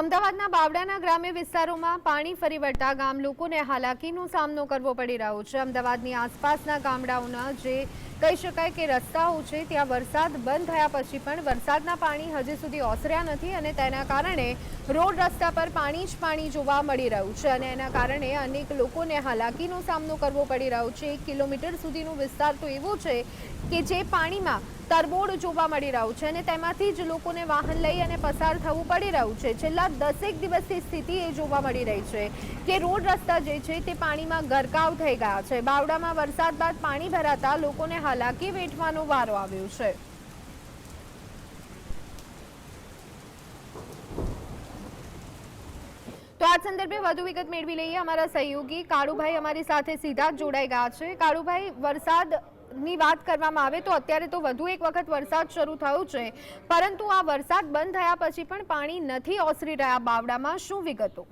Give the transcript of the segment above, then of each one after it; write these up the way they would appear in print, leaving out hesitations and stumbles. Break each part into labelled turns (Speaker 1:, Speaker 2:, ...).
Speaker 1: તો અમદાવાદના બાવડાના ગ્રામ્ય વિસ્તારોમાં પાણી ફરી વળતા ગામ લોકોને હાલાકીનો સામનો કરવો પડી રહ્યો છે। અમદાવાદની આસપાસના ગામડાઓના જે કહી શકાય કે રસ્તાઓ છે ત્યાં વરસાદ બંધ થયા પછી પણ વરસાદના પાણી હજી સુધી ઓસર્યા નથી અને તેના કારણે રોડ રસ્તા પર પાણી જ પાણી જોવા મળી રહ્યું છે અને એના કારણે અનેક લોકોને હાલાકીનો સામનો કરવો પડી રહ્યો છે। 1 કિલોમીટર સુધીનો વિસ્તાર તો એવો છે કે જે પાણીમાં તરબોળ જોવા મળી રહ્યું છે અને તેમાંથી જ લોકોને વાહન લઈ અને પસાર થવું પડી રહ્યું છે। છેલ્લા 10 દિવસથી સ્થિતિ એ જોવા મળી રહી છે કે રોડ રસ્તા જે છે તે પાણીમાં ગરકાવ થઈ ગયા છે। બાવડામાં વરસાદ બાદ પાણી ભરાતા લોકોને હાલાકી વેઠવાનો વારો આવ્યો છે। તો આ સંદર્ભે વધુ વિગત મેળવી લઈએ। અમારા સહયોગી કાળુભાઈ અમારી સાથે સીધા જ જોડાઈ ગયા છે। કાળુભાઈ, વરસાદની વાત કરવામાં આવે તો અત્યારે તો વધુ એક વખત વરસાદ શરૂ થયો છે, પરંતુ આ વરસાદ બંધ થયા પછી પણ પાણી નથી ઓસરી રહ્યા બાવડામાં, શું વિગતો?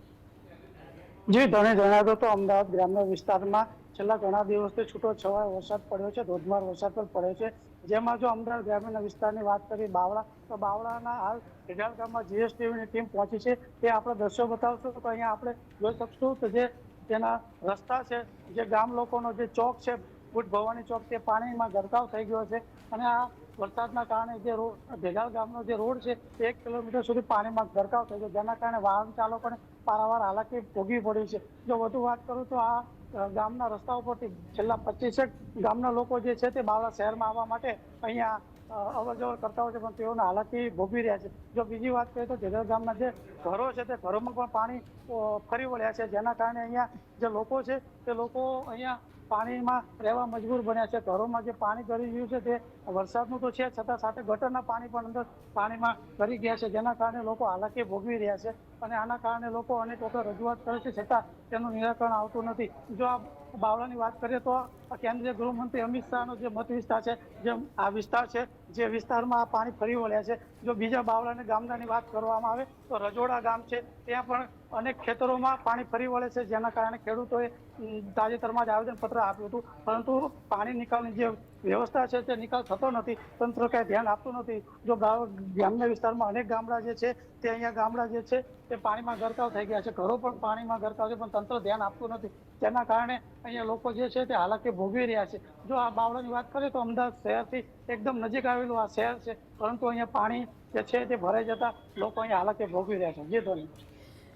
Speaker 2: જી ધણે જણાવ્યું તો અમદાવાદ ગ્રામ્ય વિસ્તારમાં છેલ્લા ઘણા દિવસથી છૂટો છવાયો વરસાદ પડ્યો છે, ધોધમાર વરસાદ પણ પડ્યો છે। જેમાં જો અમદાવાદ ગ્રામ્ય વિસ્તારની વાત કરીએ બાવડા, તો બાવડાના હાલ ઢેઢાલ ગામમાં જીએસટીવીની ટીમ પહોંચી છે। તે આપણે દ્રશ્યો બતાવશું તો અહીંયા આપણે જોઈ શકશું કે જે તેના રસ્તા છે, જે ગામ લોકોનો જે ચોક છે બુટ ભવાની ચોક, તે પાણીમાં ગરકાવ થઈ ગયો છે અને આ વરસાદના કારણે જે ઢેઢાલ ગામનો જે રોડ છે તે 1 કિલોમીટર સુધી પાણીમાં ગરકાવ થઈ ગયો, જેના કારણે વાહન ચાલકોને પારાવાર હાલાકી ભોગવી પડી છે। જો વધુ વાત કરું તો આ ગામના રસ્તાઓ પરથી છેલ્લા 25 ગામના લોકો જે છે તે બાવળા શહેરમાં આવવા માટે અહીંયા અવર જવર કરતા હોય છે, પણ તેઓને હાલાકી ભોગવી રહ્યા છે। જો બીજી વાત કરીએ તો ઢેઢાલ ગામના જે ઘરો છે તે ઘરોમાં પણ પાણી ફરી વળ્યા છે, જેના કારણે અહીંયા જે લોકો છે તે લોકો અહીંયા પાણીમાં રહેવા મજબૂર બન્યા છે। ઘરોમાં જે પાણી ગળી ગયું છે તે વરસાદનું તો છે, છતાં સાથે ગટરના પાણી પણ અંદર પાણીમાં ગળી ગયા છે, જેના કારણે લોકો હાલાકી ભોગવી રહ્યા છે અને આના કારણે લોકો અનેક વખત રજૂઆત કરે છે, છતાં તેનું નિરાકરણ આવતું નથી। જો આ બાવળાની વાત કરીએ તો કેન્દ્રીય ગૃહમંત્રી અમિત શાહનો જે મત વિસ્તાર છે, જે આ વિસ્તાર છે, જે વિસ્તારમાં આ પાણી ફરી વળ્યા છે। જો બીજા બાવળાની ગામડાની વાત કરવામાં આવે તો રજોડા ગામ છે, ત્યાં પણ અનેક ખેતરોમાં પાણી ફરી વળે છે, જેના કારણે ખેડૂતોએ તાજેતરમાં જ આવેદનપત્ર આપ્યું હતું, પરંતુ પાણી નિકાલની જે વ્યવસ્થા છે તે નિકાલ થતો નથી, તંત્ર કાંઈ ધ્યાન આપતું નથી। જો ગ્રામ્ય વિસ્તારમાં અનેક ગામડા જે છે તે અહીંયા ગામડા જે છે તે પાણીમાં ગરકાવ થઈ ગયા છે, ઘરો પણ પાણીમાં ગરકાવ છે, પણ તંત્ર ધ્યાન આપતું નથી, જેના કારણે અહીંયા લોકો જે છે તે હાલાકી ભોગવી રહ્યા છે। જો આ બાવળાની વાત કરીએ તો અમદાવાદ શહેરથી એકદમ નજીક આવેલું આ શહેર છે, પરંતુ અહીંયા પાણી જે છે તે ભરાઈ જતા લોકો અહીંયા હાલાકી ભોગવી રહ્યા છે। જી ધોની।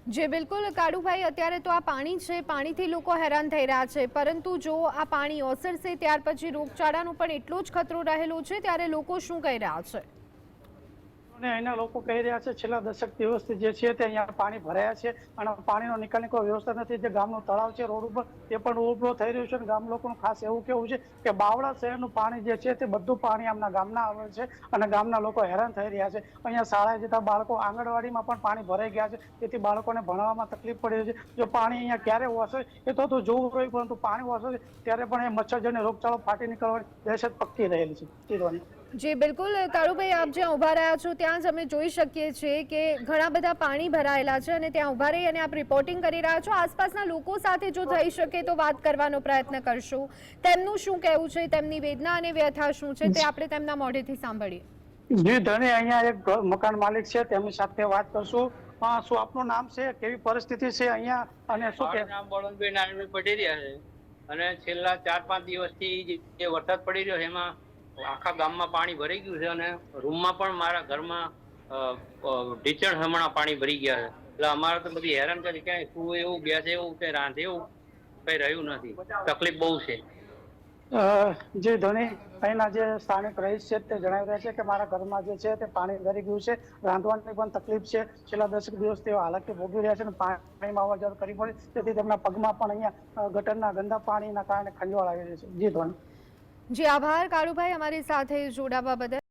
Speaker 1: જે બિલકુલ કાળુભાઈ, અત્યારે તો આ પાણી છે, પાણીથી લોકો હેરાન થઈ રહ્યા છે, પરંતુ જો આ પાણી ઓસરશે ત્યાર પછી રોગચાળાનો પણ એટલો જ ખતરો રહેલો છે, ત્યારે લોકો શું કહી રહ્યા છે?
Speaker 2: અહીંના લોકો કહી રહ્યા છે છેલ્લા 10 દિવસથી જે છે તે અહીંયા પાણી ભરાયા છે અને પાણીનો નિકાલની કોઈ વ્યવસ્થા નથી। જે ગામનું તળાવ છે રોડ ઉપર તે પણ ઓવરફ્લો થઈ રહ્યું છે અને ગામ લોકોનું ખાસ એવું કેવું છે કે બાવળા શહેરનું પાણી જે છે તે બધું પાણી આમના ગામના આવે છે અને ગામના લોકો હેરાન થઈ રહ્યા છે। અહીંયા શાળાએ જતા બાળકો, આંગણવાડીમાં પણ પાણી ભરાઈ ગયા છે, તેથી બાળકોને ભણવામાં તકલીફ પડી રહી છે। જો પાણી અહીંયા ક્યારે ઓસરે એ તો જોવું રહ્યું, પરંતુ પાણી ઓસરે ત્યારે પણ એ મચ્છરજન્ય રોગચાળો ફાટી નીકળવાની દહેશત પક્કી રહેલી છે।
Speaker 1: જી બિલકુલ કાળુભાઈ, આપ જ્યાં ઊભા રહ્યા છો ત્યાં જ અમે જોઈ શકીએ છીએ કે ઘણા બધા પાણી ભરાયેલા છે અને ત્યાં ઊભા રહી અને આપ રિપોર્ટિંગ કરી રહ્યા છો। આસપાસના લોકો સાથે જો થઈ શકે તો વાત કરવાનો પ્રયત્ન કરશું, તેમનું શું કહેવું છે, તેમની વેદના અને વ્યથા શું છે તે આપણે તેમના મોઢેથી સાંભળીએ।
Speaker 2: જી ધને, અહીંયા એક મકાન માલિક છે, તેમની સાથે વાત કરશું। શું આપનું નામ છે, કેવી પરિસ્થિતિ છે અહીંયા અને શું કે?
Speaker 3: નામ બળવંતભાઈ નારાયણભાઈ પટેરિયા છે અને છેલ્લા 4-5 દિવસથી જે વરસાદ પડી રહ્યો છે એમાં આખા ગામમાં પાણી ભરાઈ ગયું છે અને રૂમમાં પણ મારા ઘરમાં ઢીચણ હમણાં પાણી ભરી ગયા છે, એટલે અમારે તો બધી હેરાન કરી, ક્યાંય શું એવું બેસે એવું કે રાંધે એવું કઈ રહ્યું નથી, તકલીફ બહુ છે।
Speaker 2: જી ધોની, અહીંના જે સ્થાનિક રહીશ છે તે જણાવી રહ્યા છે કે મારા ઘરમાં જે છે તે પાણી ભરી ગયું છે, રાંધવાની પણ તકલીફ છે, છેલ્લા 10 દિવસ તેઓ હાલાકી ભોગવી રહ્યા છે અને પાણીમાં અવર જવર કરવી પડે, તેથી તેમના પગમાં પણ અહીંયા ગટરના ગંદા પાણીના કારણે ખંજવાળ આવી રહી છે। જી ધોની।
Speaker 1: જી આભાર કાળુભાઈ, અમારી સાથે જોડાવા બદલ।